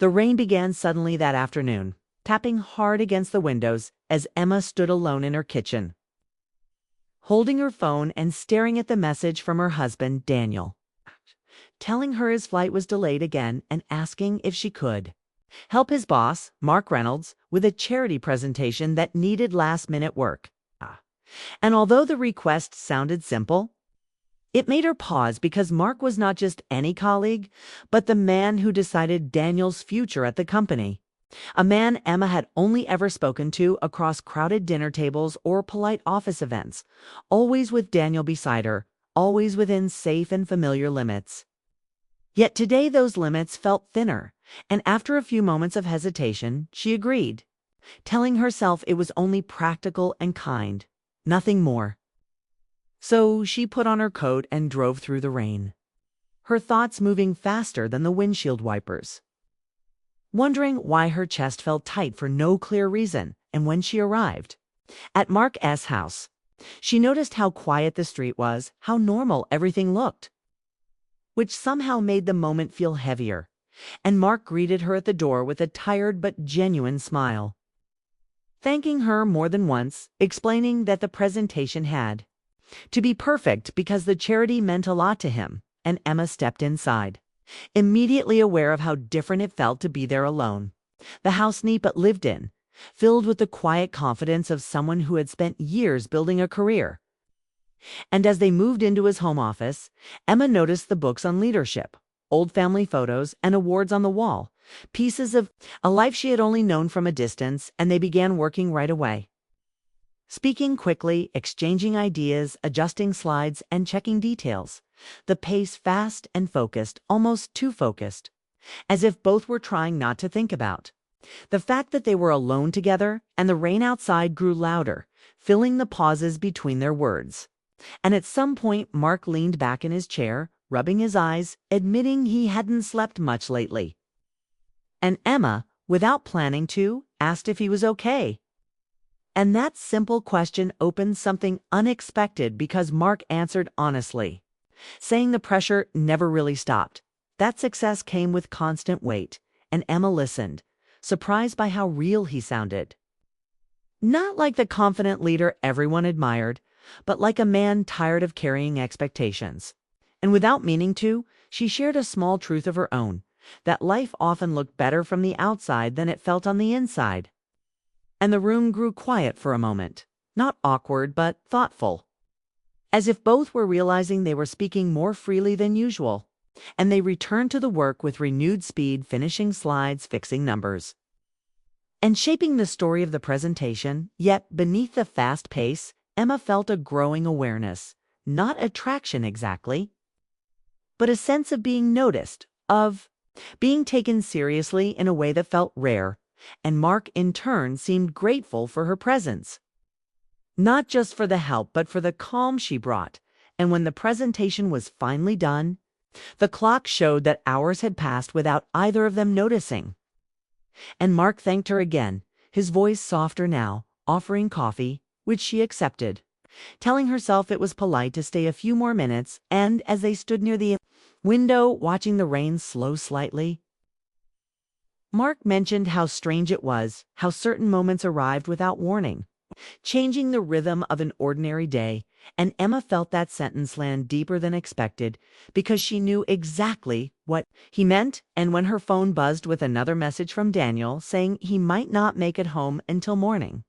The rain began suddenly that afternoon, tapping hard against the windows as Emma stood alone in her kitchen, holding her phone and staring at the message from her husband, Daniel, telling her his flight was delayed again and asking if she could help his boss, Mark Reynolds, with a charity presentation that needed last-minute work. And although the request sounded simple, it made her pause because Mark was not just any colleague, but the man who decided Daniel's future at the company. A man Emma had only ever spoken to across crowded dinner tables or polite office events, always with Daniel beside her, always within safe and familiar limits. Yet today those limits felt thinner, and after a few moments of hesitation, she agreed, telling herself it was only practical and kind, nothing more. So she put on her coat and drove through the rain, her thoughts moving faster than the windshield wipers, wondering why her chest felt tight for no clear reason. And when she arrived at Mark S. house, she noticed how quiet the street was, how normal everything looked, which somehow made the moment feel heavier. And Mark greeted her at the door with a tired but genuine smile, thanking her more than once, explaining that the presentation had to be perfect because the charity meant a lot to him. And Emma stepped inside, immediately aware of how different it felt to be there alone. The house Neepa lived in, filled with the quiet confidence of someone who had spent years building a career. And as they moved into his home office, Emma noticed the books on leadership, old family photos, and awards on the wall, pieces of a life she had only known from a distance, and they began working right away. Speaking quickly, exchanging ideas, adjusting slides, and checking details, the pace fast and focused, almost too focused, as if both were trying not to think about the fact that they were alone together, and the rain outside grew louder, filling the pauses between their words. And at some point, Mark leaned back in his chair, rubbing his eyes, admitting he hadn't slept much lately. And Emma, without planning to, asked if he was okay. And that simple question opened something unexpected because Mark answered honestly, saying the pressure never really stopped. That success came with constant weight, and Emma listened, surprised by how real he sounded. Not like the confident leader everyone admired, but like a man tired of carrying expectations. And without meaning to, she shared a small truth of her own, that life often looked better from the outside than it felt on the inside. And the room grew quiet for a moment, not awkward but thoughtful, as if both were realizing they were speaking more freely than usual. And they returned to the work with renewed speed, finishing slides, fixing numbers, and shaping the story of the presentation. Yet beneath the fast pace, Emma felt a growing awareness, not attraction exactly, but a sense of being noticed, of being taken seriously in a way that felt rare. And Mark, in turn, seemed grateful for her presence, not just for the help, but for the calm she brought. And when the presentation was finally done, the clock showed that hours had passed without either of them noticing. And Mark thanked her again, his voice softer now, offering coffee, which she accepted, telling herself it was polite to stay a few more minutes. And as they stood near the window, watching the rain slow slightly, Mark mentioned how strange it was, how certain moments arrived without warning, changing the rhythm of an ordinary day. And Emma felt that sentence land deeper than expected, because she knew exactly what he meant. And when her phone buzzed with another message from Daniel saying he might not make it home until morning,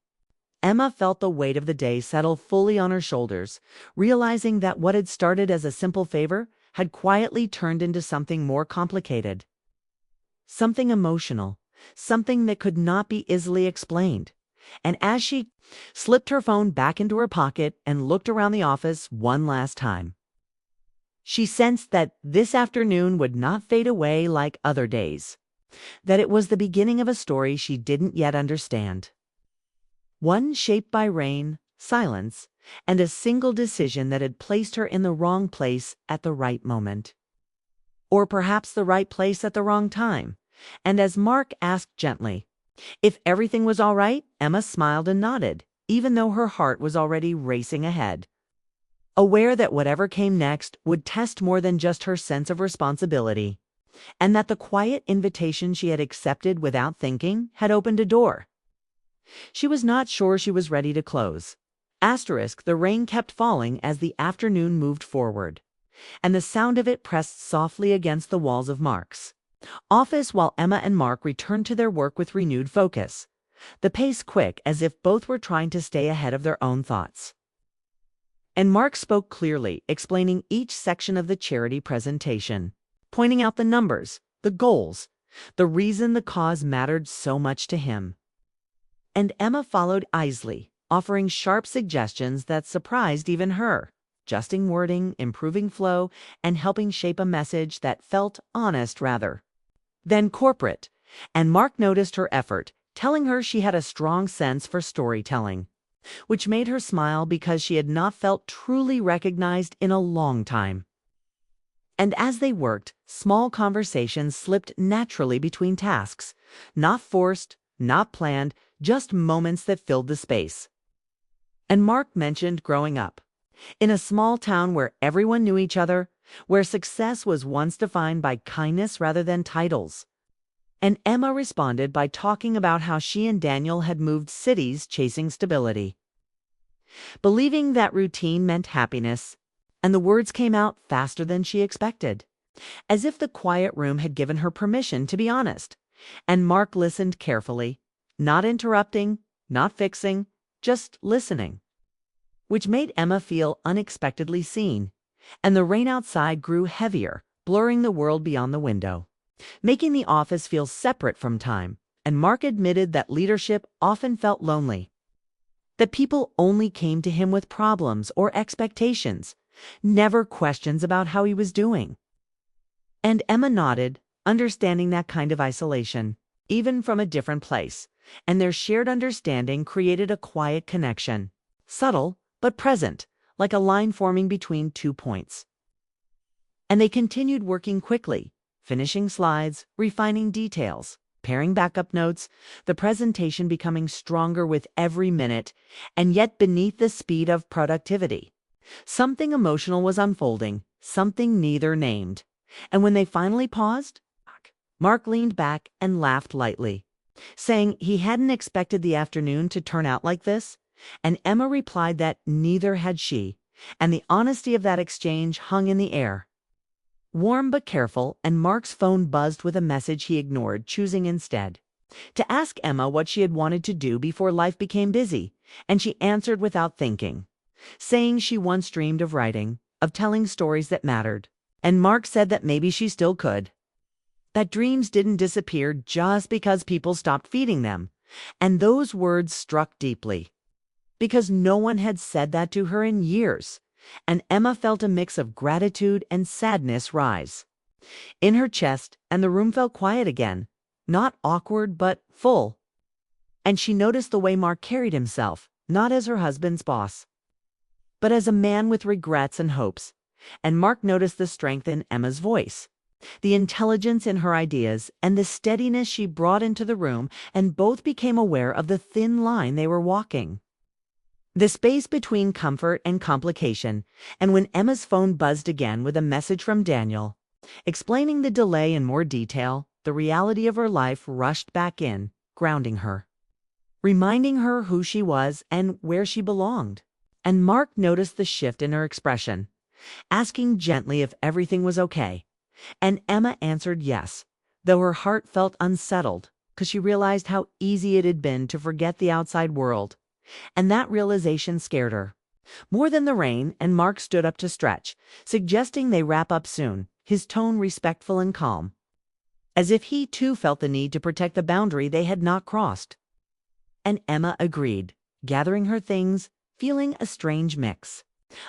Emma felt the weight of the day settle fully on her shoulders, realizing that what had started as a simple favor had quietly turned into something more complicated. Something emotional, something that could not be easily explained. And as she slipped her phone back into her pocket and looked around the office one last time, she sensed that this afternoon would not fade away like other days, that it was the beginning of a story she didn't yet understand. One shaped by rain, silence, and a single decision that had placed her in the wrong place at the right moment. Or perhaps the right place at the wrong time. And as Mark asked gently if everything was all right, Emma smiled and nodded, even though her heart was already racing ahead, aware that whatever came next would test more than just her sense of responsibility. and that the quiet invitation she had accepted without thinking had opened a door she was not sure she was ready to close. The rain kept falling as the afternoon moved forward, and the sound of it pressed softly against the walls of Mark's office while Emma and Mark returned to their work with renewed focus, the pace quick as if both were trying to stay ahead of their own thoughts. And Mark spoke clearly, explaining each section of the charity presentation, pointing out the numbers, the goals, the reason the cause mattered so much to him. And Emma followed easily, offering sharp suggestions that surprised even her, adjusting wording, improving flow, and helping shape a message that felt honest rather than corporate. And Mark noticed her effort, telling her she had a strong sense for storytelling, which made her smile because she had not felt truly recognized in a long time. And as they worked, small conversations slipped naturally between tasks, not forced, not planned, just moments that filled the space. And Mark mentioned growing up in a small town where everyone knew each other, where success was once defined by kindness rather than titles. And Emma responded by talking about how she and Daniel had moved cities chasing stability, believing that routine meant happiness, and the words came out faster than she expected, as if the quiet room had given her permission to be honest. And Mark listened carefully, not interrupting, not fixing, just listening, which made Emma feel unexpectedly seen, and the rain outside grew heavier, blurring the world beyond the window, making the office feel separate from time. And Mark admitted that leadership often felt lonely, that people only came to him with problems or expectations, never questions about how he was doing. And Emma nodded, understanding that kind of isolation, even from a different place, and their shared understanding created a quiet connection, subtle but present, like a line forming between 2 points. And they continued working quickly, finishing slides, refining details, pairing backup notes, the presentation becoming stronger with every minute, and yet beneath the speed of productivity, something emotional was unfolding, something neither named. And when they finally paused, Mark leaned back and laughed lightly, saying he hadn't expected the afternoon to turn out like this, and Emma replied that neither had she, and the honesty of that exchange hung in the air. Warm but careful, and Mark's phone buzzed with a message he ignored, choosing instead to ask Emma what she had wanted to do before life became busy, and she answered without thinking, saying she once dreamed of writing, of telling stories that mattered, and Mark said that maybe she still could. That dreams didn't disappear just because people stopped feeding them, and those words struck deeply, because no one had said that to her in years, and Emma felt a mix of gratitude and sadness rise in her chest, and the room felt quiet again, not awkward but full. And she noticed the way Mark carried himself, not as her husband's boss, but as a man with regrets and hopes. And Mark noticed the strength in Emma's voice, the intelligence in her ideas, and the steadiness she brought into the room, and both became aware of the thin line they were walking, the space between comfort and complication. And when Emma's phone buzzed again with a message from Daniel, explaining the delay in more detail, the reality of her life rushed back in, grounding her, reminding her who she was and where she belonged. And Mark noticed the shift in her expression, asking gently if everything was okay. And Emma answered yes, though her heart felt unsettled, because she realized how easy it had been to forget the outside world. And that realization scared her more than the rain, and Mark stood up to stretch, suggesting they wrap up soon, his tone respectful and calm, as if he too felt the need to protect the boundary they had not crossed. And Emma agreed, gathering her things, feeling a strange mix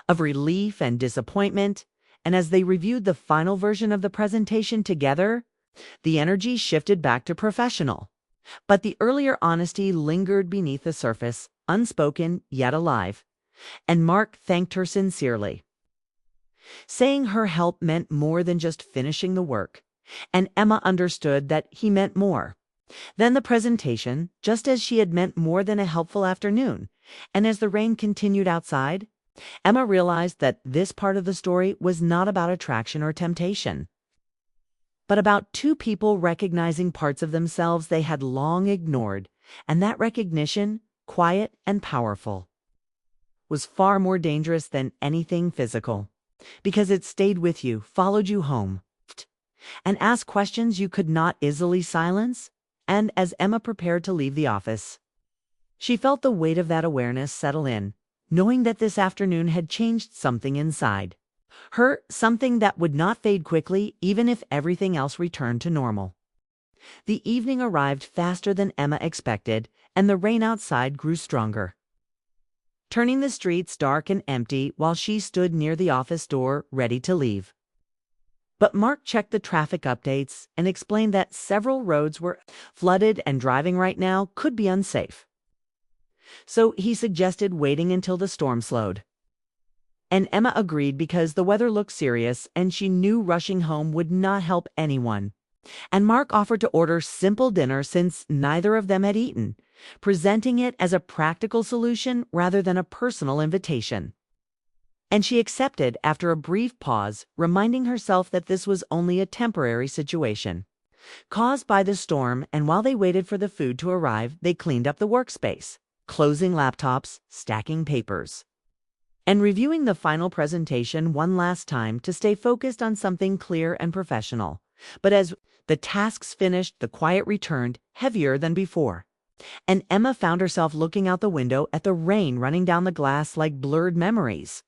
of relief and disappointment. And as they reviewed the final version of the presentation together, the energy shifted back to professional. But the earlier honesty lingered beneath the surface, unspoken yet alive. And Mark thanked her sincerely, saying her help meant more than just finishing the work. And Emma understood that he meant more than the presentation, just as she had meant more than a helpful afternoon. And as the rain continued outside, Emma realized that this part of the story was not about attraction or temptation. but about two people recognizing parts of themselves they had long ignored, and that recognition, quiet and powerful, was far more dangerous than anything physical, because it stayed with you, followed you home, and asked questions you could not easily silence. And as Emma prepared to leave the office, she felt the weight of that awareness settle in, knowing that this afternoon had changed something inside her, something that would not fade quickly even if everything else returned to normal. The evening arrived faster than Emma expected, and the rain outside grew stronger, turning the streets dark and empty while she stood near the office door ready to leave. But Mark checked the traffic updates and explained that several roads were flooded and driving right now could be unsafe. So he suggested waiting until the storm slowed. And Emma agreed because the weather looked serious and she knew rushing home would not help anyone. And Mark offered to order simple dinner since neither of them had eaten, presenting it as a practical solution rather than a personal invitation. And she accepted after a brief pause, reminding herself that this was only a temporary situation caused by the storm, and while they waited for the food to arrive, they cleaned up the workspace, closing laptops, stacking papers, and reviewing the final presentation one last time to stay focused on something clear and professional. But as the tasks finished, the quiet returned, heavier than before, and Emma found herself looking out the window at the rain running down the glass like blurred memories,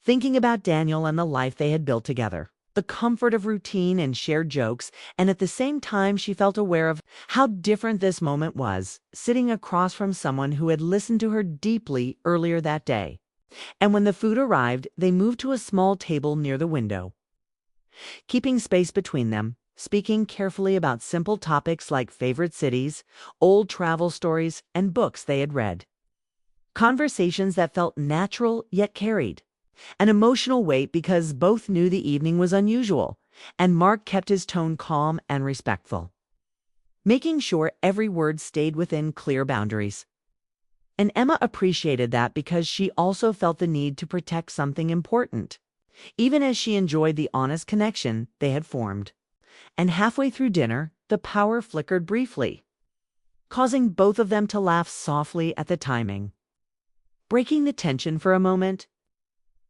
thinking about Daniel and the life they had built together, the comfort of routine and shared jokes, and at the same time she felt aware of how different this moment was, sitting across from someone who had listened to her deeply earlier that day. And when the food arrived, they moved to a small table near the window, keeping space between them, speaking carefully about simple topics like favorite cities, old travel stories, and books they had read. Conversations that felt natural yet carried an emotional weight because both knew the evening was unusual, and Mark kept his tone calm and respectful, making sure every word stayed within clear boundaries. And Emma appreciated that because she also felt the need to protect something important, even as she enjoyed the honest connection they had formed. And halfway through dinner, the power flickered briefly, causing both of them to laugh softly at the timing, breaking the tension for a moment.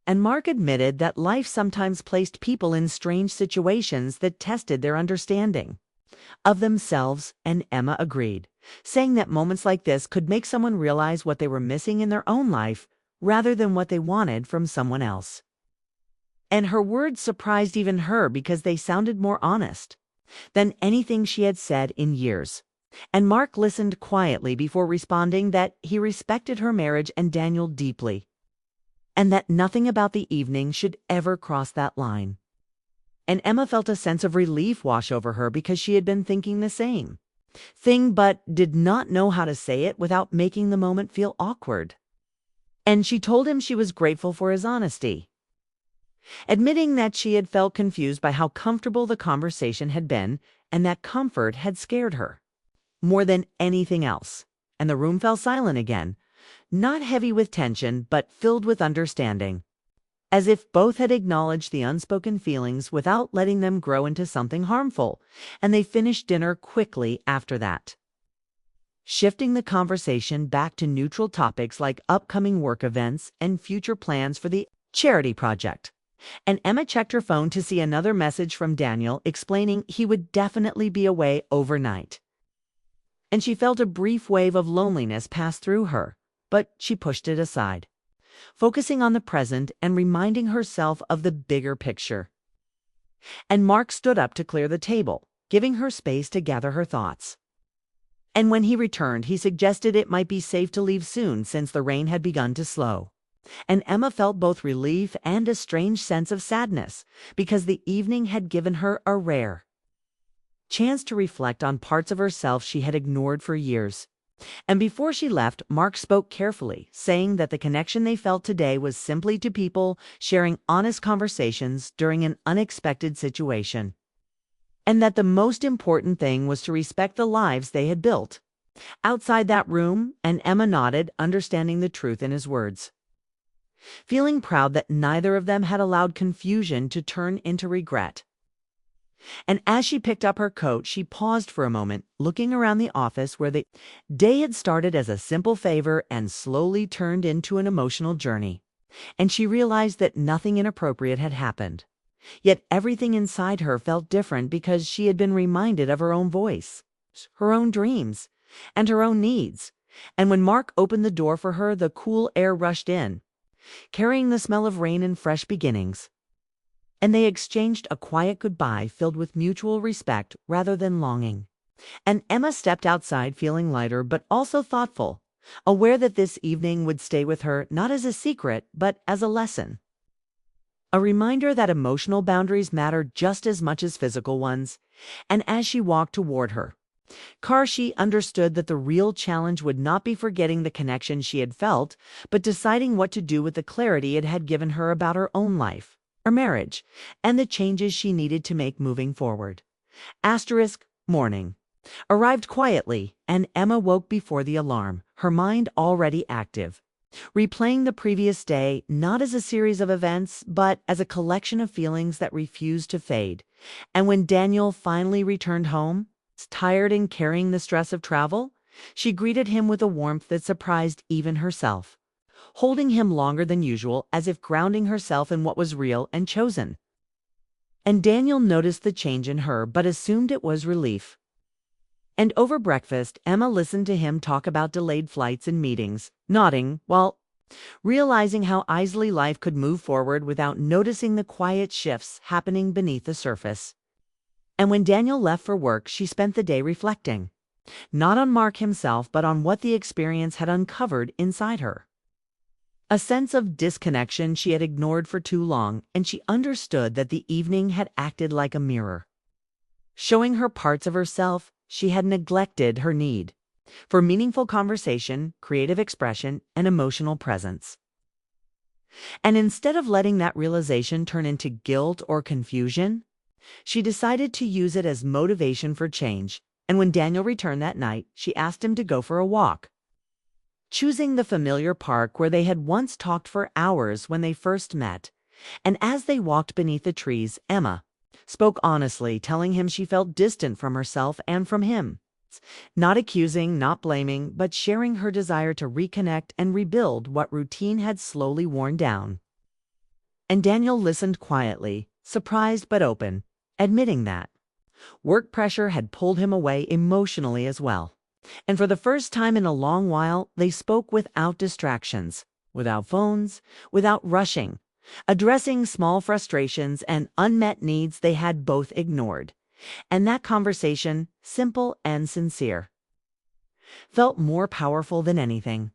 And Mark admitted that life sometimes placed people in strange situations that tested their understanding of themselves, and Emma agreed, saying that moments like this could make someone realize what they were missing in their own life rather than what they wanted from someone else. And her words surprised even her because they sounded more honest than anything she had said in years. And Mark listened quietly before responding that he respected her marriage and Daniel deeply, and that nothing about the evening should ever cross that line. And Emma felt a sense of relief wash over her because she had been thinking the same thing but did not know how to say it without making the moment feel awkward. And she told him she was grateful for his honesty, admitting that she had felt confused by how comfortable the conversation had been and that comfort had scared her more than anything else. And the room fell silent again, not heavy with tension, but filled with understanding, as if both had acknowledged the unspoken feelings without letting them grow into something harmful. And they finished dinner quickly after that, shifting the conversation back to neutral topics like upcoming work events and future plans for the charity project. And Emma checked her phone to see another message from Daniel explaining he would definitely be away overnight. And she felt a brief wave of loneliness pass through her, but she pushed it aside, focusing on the present and reminding herself of the bigger picture. And Mark stood up to clear the table, giving her space to gather her thoughts. And when he returned, he suggested it might be safe to leave soon since the rain had begun to slow. And Emma felt both relief and a strange sense of sadness because the evening had given her a rare chance to reflect on parts of herself she had ignored for years. And before she left, Mark spoke carefully, saying that the connection they felt today was simply to people sharing honest conversations during an unexpected situation, and that the most important thing was to respect the lives they had built outside that room. And Emma nodded, understanding the truth in his words, feeling proud that neither of them had allowed confusion to turn into regret. And as she picked up her coat, she paused for a moment, looking around the office where the day had started as a simple favor and slowly turned into an emotional journey. And she realized that nothing inappropriate had happened. Yet everything inside her felt different because she had been reminded of her own voice, her own dreams, and her own needs. And when Mark opened the door for her, the cool air rushed in, carrying the smell of rain and fresh beginnings. And they exchanged a quiet goodbye filled with mutual respect rather than longing. And Emma stepped outside feeling lighter but also thoughtful, aware that this evening would stay with her not as a secret but as a lesson. A reminder that emotional boundaries matter just as much as physical ones. And as she walked toward her car, she understood that the real challenge would not be forgetting the connection she had felt, but deciding what to do with the clarity it had given her about her own life, her marriage, and the changes she needed to make moving forward. Morning arrived quietly, and Emma woke before the alarm, her mind already active, replaying the previous day not as a series of events, but as a collection of feelings that refused to fade. And when Daniel finally returned home, tired and carrying the stress of travel, she greeted him with a warmth that surprised even herself, holding him longer than usual as if grounding herself in what was real and chosen. And Daniel noticed the change in her but assumed it was relief. And over breakfast, Emma listened to him talk about delayed flights and meetings, nodding while realizing how easily life could move forward without noticing the quiet shifts happening beneath the surface. And when Daniel left for work, she spent the day reflecting, not on Mark himself, but on what the experience had uncovered inside her. A sense of disconnection she had ignored for too long, and she understood that the evening had acted like a mirror, showing her parts of herself she had neglected, her need for meaningful conversation, creative expression, and emotional presence. And instead of letting that realization turn into guilt or confusion, she decided to use it as motivation for change. And when Daniel returned that night, she asked him to go for a walk, choosing the familiar park where they had once talked for hours when they first met. And as they walked beneath the trees, Emma spoke honestly, telling him she felt distant from herself and from him. Not accusing, not blaming, but sharing her desire to reconnect and rebuild what routine had slowly worn down. And Daniel listened quietly, surprised but open, admitting that work pressure had pulled him away emotionally as well. And for the first time in a long while, they spoke without distractions, without phones, without rushing, addressing small frustrations and unmet needs they had both ignored. And that conversation, simple and sincere, felt more powerful than anything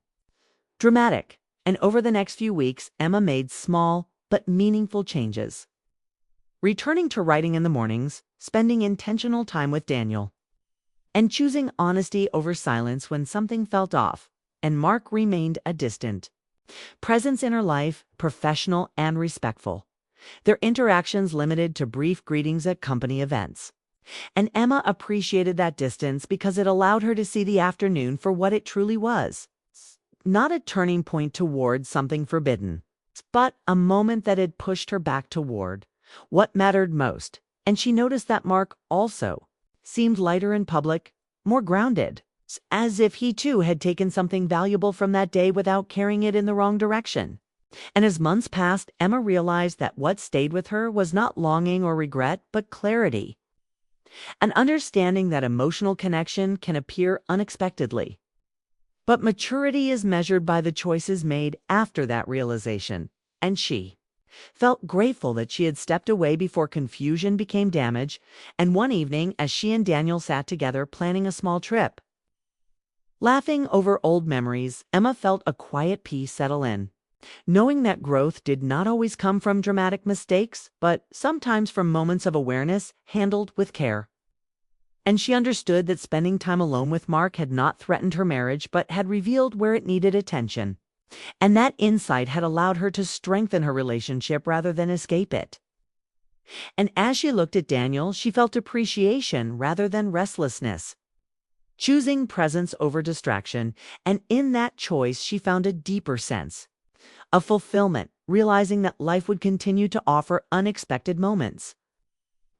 dramatic. And over the next few weeks, Emma made small but meaningful changes, returning to writing in the mornings, spending intentional time with Daniel, and choosing honesty over silence when something felt off. And Mark remained a distant presence in her life, professional and respectful, their interactions limited to brief greetings at company events. And Emma appreciated that distance because it allowed her to see the afternoon for what it truly was. Not a turning point toward something forbidden, but a moment that had pushed her back toward what mattered most. And she noticed that Mark also seemed lighter in public, more grounded, as if he too had taken something valuable from that day without carrying it in the wrong direction. And as months passed, Emma realized that what stayed with her was not longing or regret, but clarity. An understanding that emotional connection can appear unexpectedly, but maturity is measured by the choices made after that realization. And she felt grateful that she had stepped away before confusion became damage. And one evening, as she and Daniel sat together planning a small trip, laughing over old memories, Emma felt a quiet peace settle in, knowing that growth did not always come from dramatic mistakes, but sometimes from moments of awareness handled with care. And she understood that spending time alone with Mark had not threatened her marriage, but had revealed where it needed attention. And that insight had allowed her to strengthen her relationship rather than escape it. And as she looked at Daniel, she felt appreciation rather than restlessness, choosing presence over distraction. And in that choice, she found a deeper sense of fulfillment, realizing that life would continue to offer unexpected moments,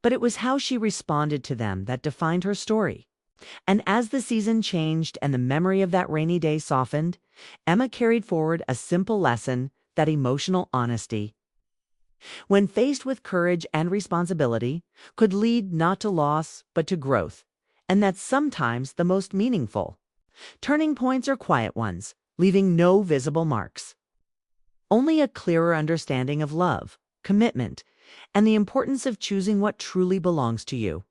but it was how she responded to them that defined her story. And as the season changed and the memory of that rainy day softened, Emma carried forward a simple lesson: that emotional honesty, when faced with courage and responsibility, could lead not to loss but to growth, and that sometimes the most meaningful turning points are quiet ones, leaving no visible marks. Only a clearer understanding of love, commitment, and the importance of choosing what truly belongs to you.